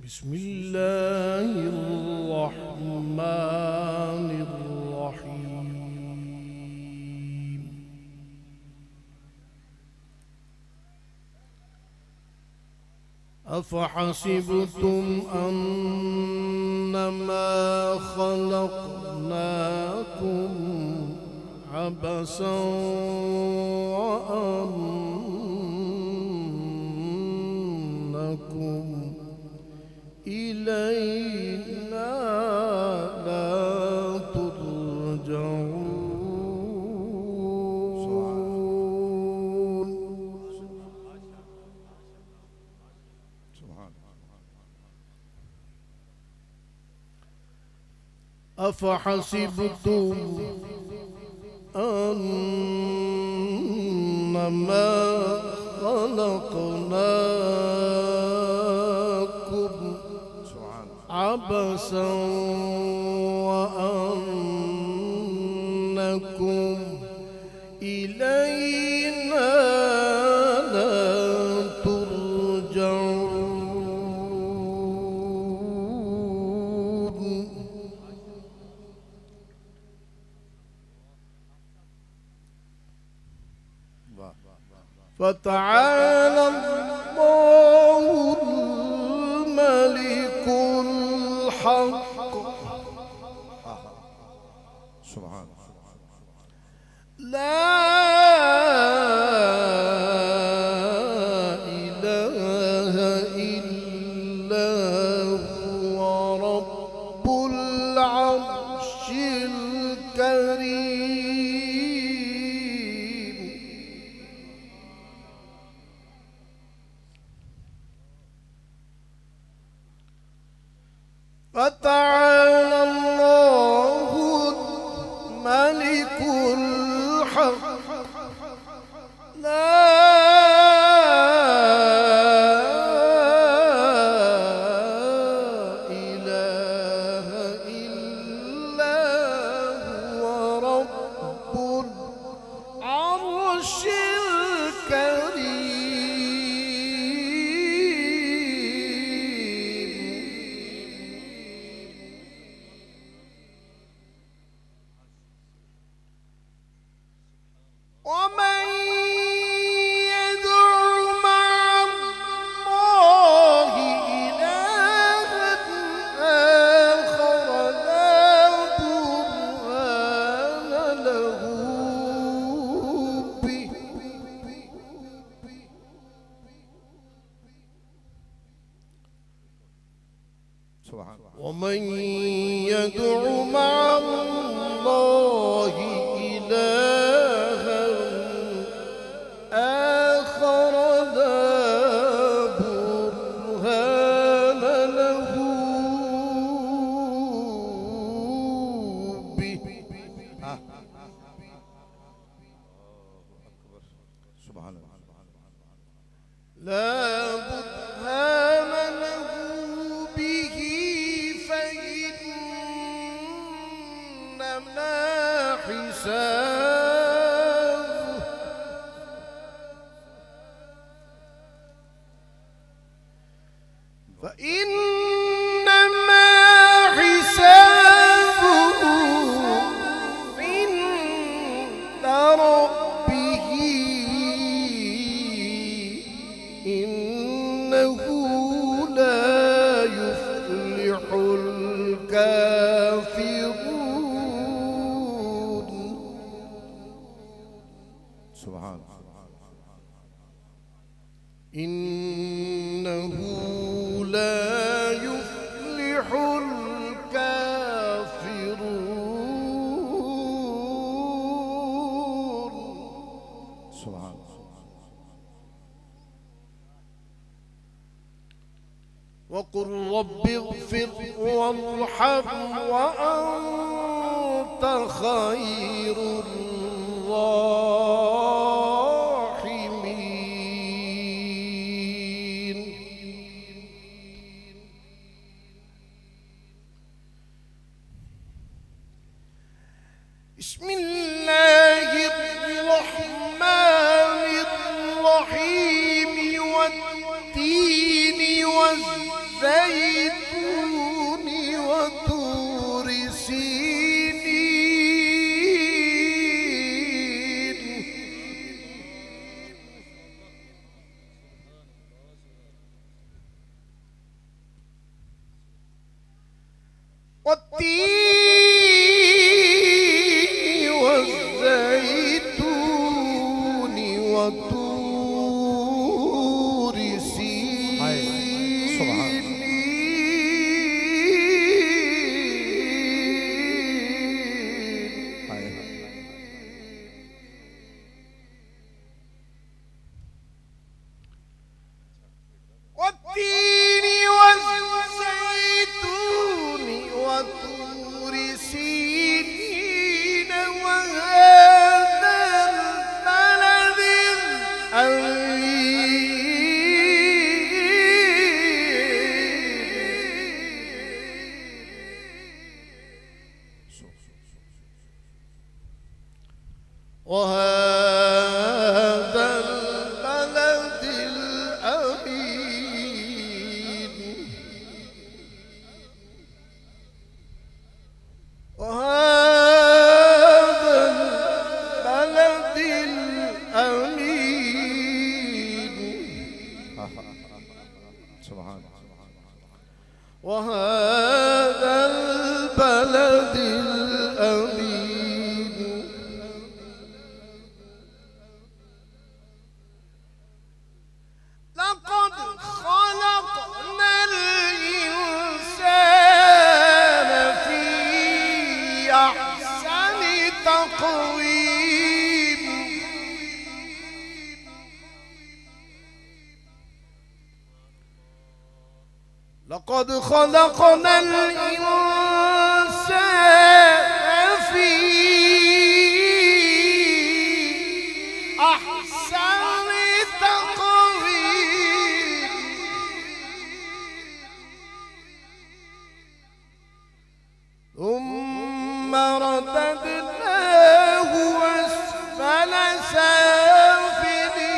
بسم الله الرحمن الرحيم. أفحسبتم أنما خلقناكم عبثا وأنكم إلينا لا ترجعون. أفحسبتم أنما خلقناكم عبثا وأنكم إلينا لا ترجعون. فتعالى الله الملك الحق سبحان لا إله إلا هو رب العرش الكريم. فتعالى الله الملك الحق لا إله إلا هو رب العرش الكريم. ومن يدع مع الله إلها آخر لا برهان له به ومن يدع مع الله إلها آخر لا برهان له به لا برهان له به فإنما حسابه عند ربه إنه لا يفلح الكافرون. سبحان إنه لا يفلح الكافرون. سبحان وقل رب اغفر وارحم وأنت خير الراحمين. بسم الله الرحمن الرحيم والتين والزيتون والتين والزيتون وطور سينين والتين والزيتون وطور سينين وهذا البلد وهذا البلد الأمين وهذا البلد الأمين سبحان وهذا البلد الأمين لقد خلقنا الإنسان في أحسن تقويم لقد خلقنا الإنسان في أحسن تقويم ثم رددناه أسفل سافلين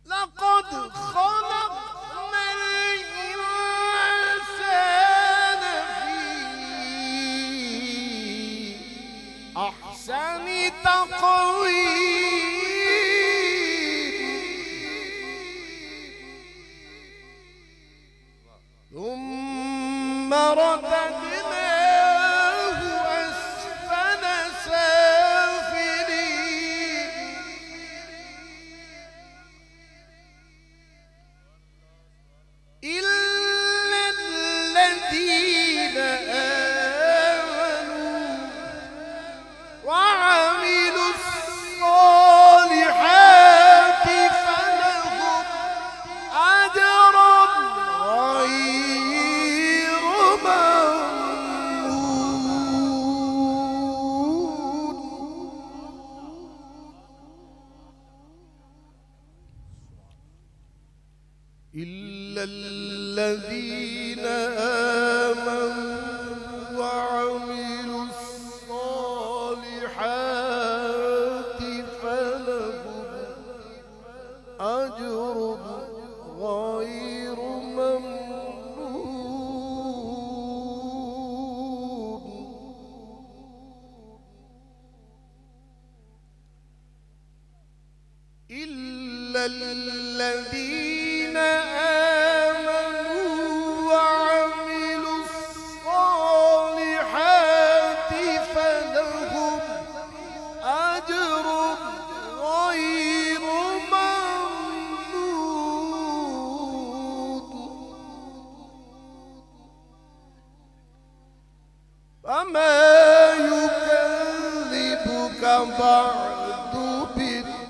لقد خلقنا الإنسان في أحسن تقويم ثم رددناه أسفل سافلين إلا الذين آمنوا وعملوا الصالحات فلهم أجر غير ممنون إلا الذين آمنوا وعملوا الصالحات فلهم أجر غير ممنون إلا الذين آمنوا وعملوا الصالحات فلهم أجر غير ممنون فما يكذبك بعد بالدين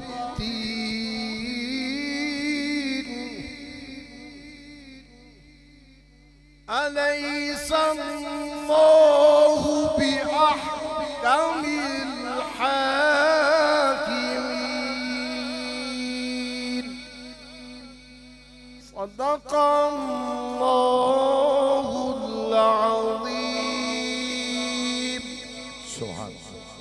أليس الله بأحكم الحاكمين صدق الله العظيم سبحان الله.